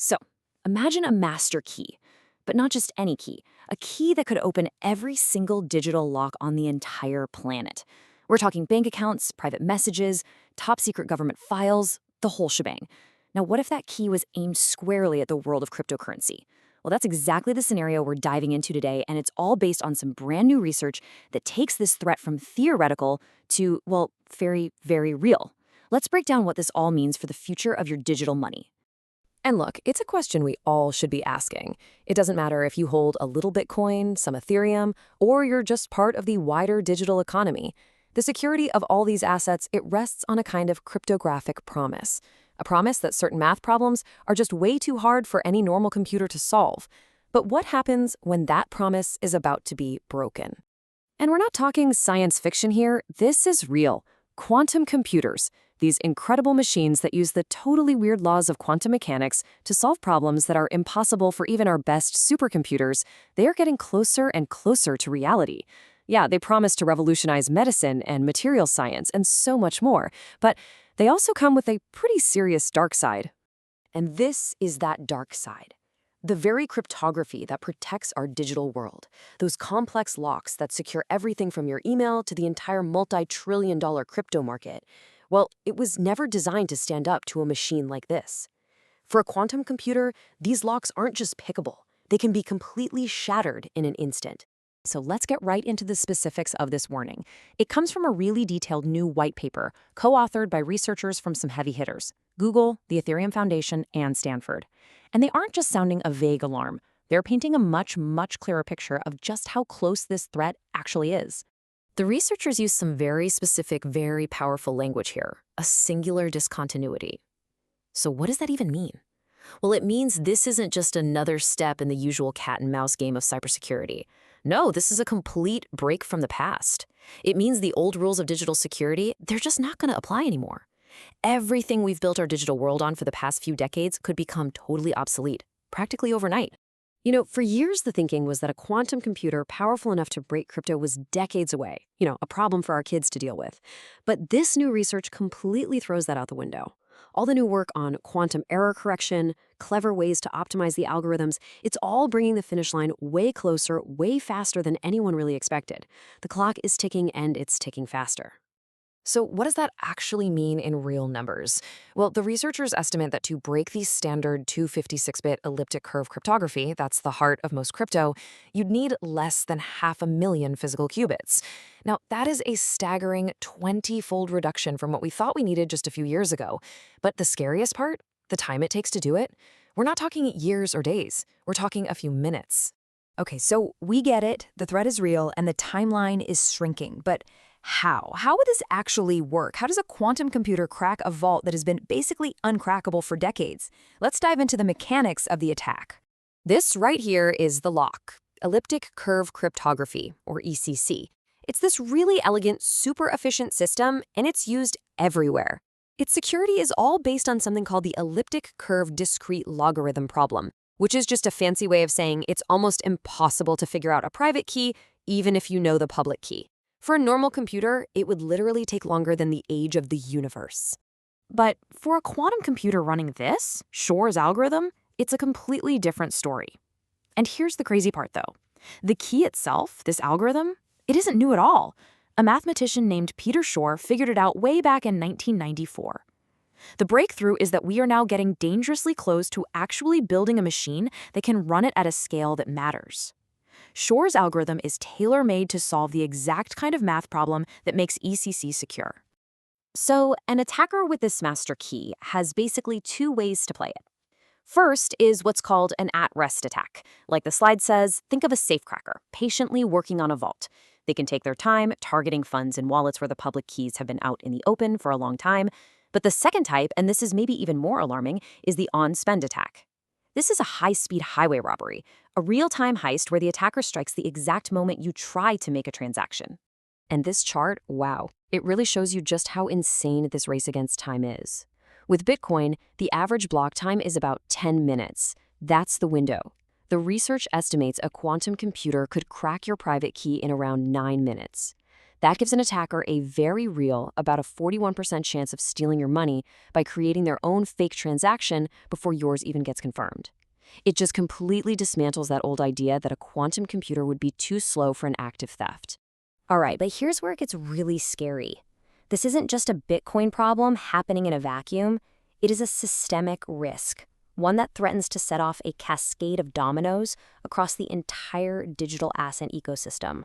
So, imagine a master key, but not just any key, a key that could open every single digital lock on the entire planet. We're talking bank accounts, private messages, top secret government files, the whole shebang. Now, what if that key was aimed squarely at the world of cryptocurrency? Well, that's exactly the scenario we're diving into today, and it's all based on some brand new research that takes this threat from theoretical to, well, very, very real. Let's break down what this all means for the future of your digital money. And look, it's a question we all should be asking. It doesn't matter if you hold a little Bitcoin, some Ethereum, or you're just part of the wider digital economy. The security of all these assets, it rests on a kind of cryptographic promise. A promise that certain math problems are just way too hard for any normal computer to solve. But what happens when that promise is about to be broken? And we're not talking science fiction here. This is real. Quantum computers. These incredible machines that use the totally weird laws of quantum mechanics to solve problems that are impossible for even our best supercomputers, they are getting closer and closer to reality. Yeah, they promise to revolutionize medicine and material science and so much more, but they also come with a pretty serious dark side. And this is that dark side. The very cryptography that protects our digital world, those complex locks that secure everything from your email to the entire multi-trillion-dollar crypto market, well, it was never designed to stand up to a machine like this. For a quantum computer, these locks aren't just pickable. They can be completely shattered in an instant. So let's get right into the specifics of this warning. It comes from a really detailed new white paper, co-authored by researchers from some heavy hitters: Google, the Ethereum Foundation, and Stanford. And they aren't just sounding a vague alarm. They're painting a much, much clearer picture of just how close this threat actually is. The researchers use some very specific, very powerful language here: a singular discontinuity. So what does that even mean? Well, it means this isn't just another step in the usual cat and mouse game of cybersecurity. No, this is a complete break from the past. It means the old rules of digital security, they're just not going to apply anymore. Everything we've built our digital world on for the past few decades could become totally obsolete, practically overnight. You know, for years the thinking was that a quantum computer powerful enough to break crypto was decades away, a problem for our kids to deal with. But this new research completely throws that out the window. All the new work on quantum error correction, clever ways to optimize the algorithms, it's all bringing the finish line way closer, way faster than anyone really expected. The clock is ticking and it's ticking faster. So what does that actually mean in real numbers? Well, the researchers estimate that to break the standard 256-bit elliptic curve cryptography, that's the heart of most crypto, you'd need less than 500,000 physical qubits. Now, that is a staggering 20-fold reduction from what we thought we needed just a few years ago. But the scariest part, the time it takes to do it, we're not talking years or days. We're talking a few minutes. Okay, so we get it, the threat is real, and the timeline is shrinking, but how? How would this actually work? How does a quantum computer crack a vault that has been basically uncrackable for decades? Let's dive into the mechanics of the attack. This right here is the lock, Elliptic Curve Cryptography, or ECC. It's this really elegant, super efficient system, and it's used everywhere. Its security is all based on something called the elliptic curve discrete logarithm problem, which is just a fancy way of saying it's almost impossible to figure out a private key, even if you know the public key. For a normal computer, it would literally take longer than the age of the universe. But for a quantum computer running this, Shor's algorithm, it's a completely different story. And here's the crazy part, though. The key itself, this algorithm, it isn't new at all. A mathematician named Peter Shor figured it out way back in 1994. The breakthrough is that we are now getting dangerously close to actually building a machine that can run it at a scale that matters. Shor's algorithm is tailor-made to solve the exact kind of math problem that makes ECC secure. So, an attacker with this master key has basically two ways to play it. First is what's called an at-rest attack. Like the slide says, think of a safecracker, patiently working on a vault. They can take their time, targeting funds and wallets where the public keys have been out in the open for a long time. But the second type, and this is maybe even more alarming, is the on-spend attack. This is a high-speed highway robbery, a real-time heist where the attacker strikes the exact moment you try to make a transaction. And this chart, wow, it really shows you just how insane this race against time is. With Bitcoin, the average block time is about 10 minutes. That's the window. The research estimates a quantum computer could crack your private key in around 9 minutes. That gives an attacker a very real, about a 41% chance of stealing your money by creating their own fake transaction before yours even gets confirmed. It just completely dismantles that old idea that a quantum computer would be too slow for an active theft. All right, but here's where it gets really scary. This isn't just a Bitcoin problem happening in a vacuum. It is a systemic risk, one that threatens to set off a cascade of dominoes across the entire digital asset ecosystem.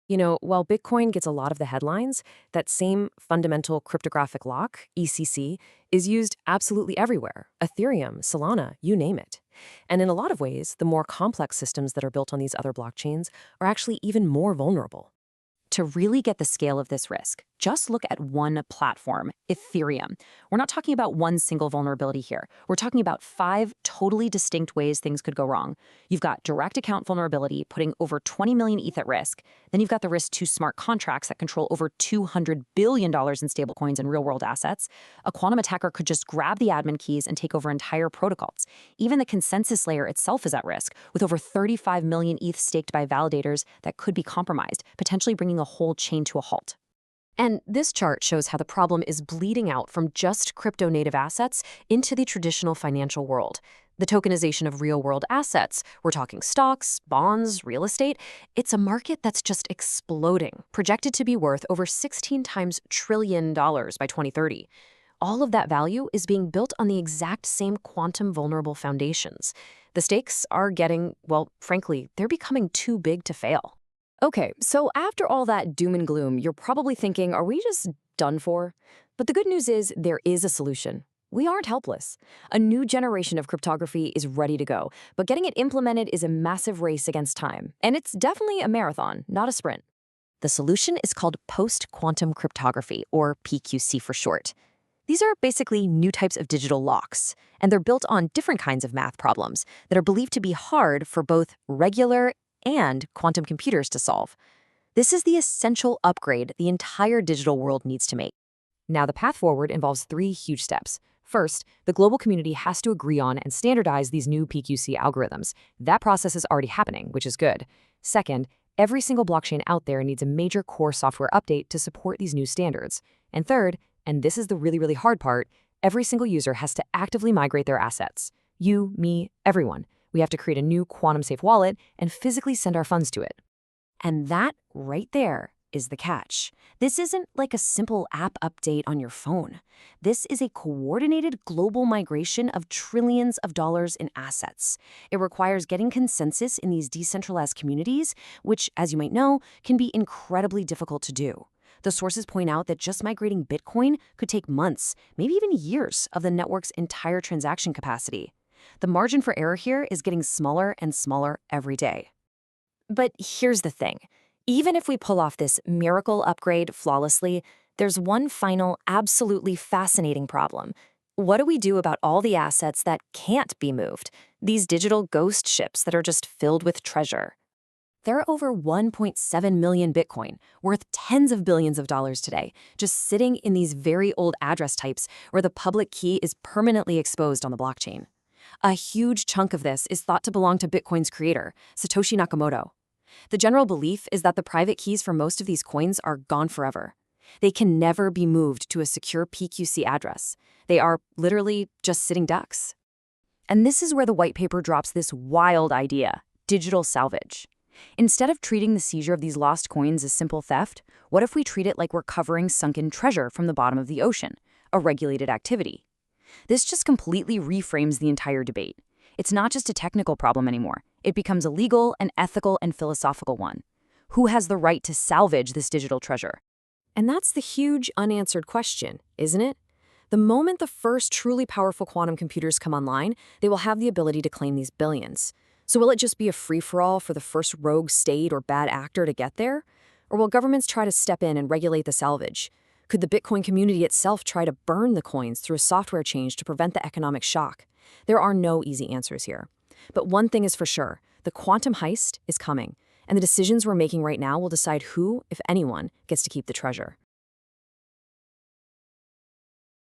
You know, while Bitcoin gets a lot of the headlines, that same fundamental cryptographic lock, ECC, is used absolutely everywhere. Ethereum, Solana, you name it. And in a lot of ways, the more complex systems that are built on these other blockchains are actually even more vulnerable. To really get the scale of this risk, just look at one platform, Ethereum. We're not talking about one single vulnerability here. We're talking about 5 totally distinct ways things could go wrong. You've got direct account vulnerability, putting over 20 million ETH at risk. Then you've got the risk to smart contracts that control over $200 billion in stablecoins and real-world assets. A quantum attacker could just grab the admin keys and take over entire protocols. Even the consensus layer itself is at risk, with over 35 million ETH staked by validators that could be compromised, potentially bringing a whole chain to a halt. And this chart shows how the problem is bleeding out from just crypto-native assets into the traditional financial world. The tokenization of real-world assets, we're talking stocks, bonds, real estate, it's a market that's just exploding, projected to be worth over 16 times trillion dollars by 2030. All of that value is being built on the exact same quantum vulnerable foundations. The stakes are getting, well, frankly, they're becoming too big to fail. Okay, so after all that doom and gloom, you're probably thinking, are we just done for? But the good news is there is a solution. We aren't helpless. A new generation of cryptography is ready to go, but getting it implemented is a massive race against time. And it's definitely a marathon, not a sprint. The solution is called Post-Quantum Cryptography, or PQC for short. These are basically new types of digital locks, and they're built on different kinds of math problems that are believed to be hard for both regular and quantum computers to solve. This is the essential upgrade the entire digital world needs to make. Now, the path forward involves 3 huge steps. First, the global community has to agree on and standardize these new PQC algorithms. That process is already happening, which is good. Second, every single blockchain out there needs a major core software update to support these new standards. And third, and this is the really hard part, every single user has to actively migrate their assets. You, me, everyone. We have to create a new quantum-safe wallet and physically send our funds to it. And that right there is the catch. This isn't like a simple app update on your phone. This is a coordinated global migration of trillions of dollars in assets. It requires getting consensus in these decentralized communities, which, as you might know, can be incredibly difficult to do. The sources point out that just migrating Bitcoin could take months, maybe even years, of the network's entire transaction capacity. The margin for error here is getting smaller and smaller every day. But here's the thing. Even if we pull off this miracle upgrade flawlessly, there's one final, absolutely fascinating problem. What do we do about all the assets that can't be moved? These digital ghost ships that are just filled with treasure. There are over 1.7 million Bitcoin, worth tens of billions of dollars today, just sitting in these very old address types where the public key is permanently exposed on the blockchain. A huge chunk of this is thought to belong to Bitcoin's creator, Satoshi Nakamoto. The general belief is that the private keys for most of these coins are gone forever. They can never be moved to a secure PQC address. They are literally just sitting ducks. And this is where the white paper drops this wild idea, digital salvage. Instead of treating the seizure of these lost coins as simple theft, what if we treat it like we're covering sunken treasure from the bottom of the ocean, a regulated activity? This just completely reframes the entire debate. It's not just a technical problem anymore. It becomes a legal, an ethical, and philosophical one. Who has the right to salvage this digital treasure? And that's the huge unanswered question, isn't it? The moment the first truly powerful quantum computers come online, they will have the ability to claim these billions. So will it just be a free-for-all for the first rogue state or bad actor to get there? Or will governments try to step in and regulate the salvage? Could the Bitcoin community itself try to burn the coins through a software change to prevent the economic shock? There are no easy answers here. But one thing is for sure, the quantum heist is coming, and the decisions we're making right now will decide who, if anyone, gets to keep the treasure.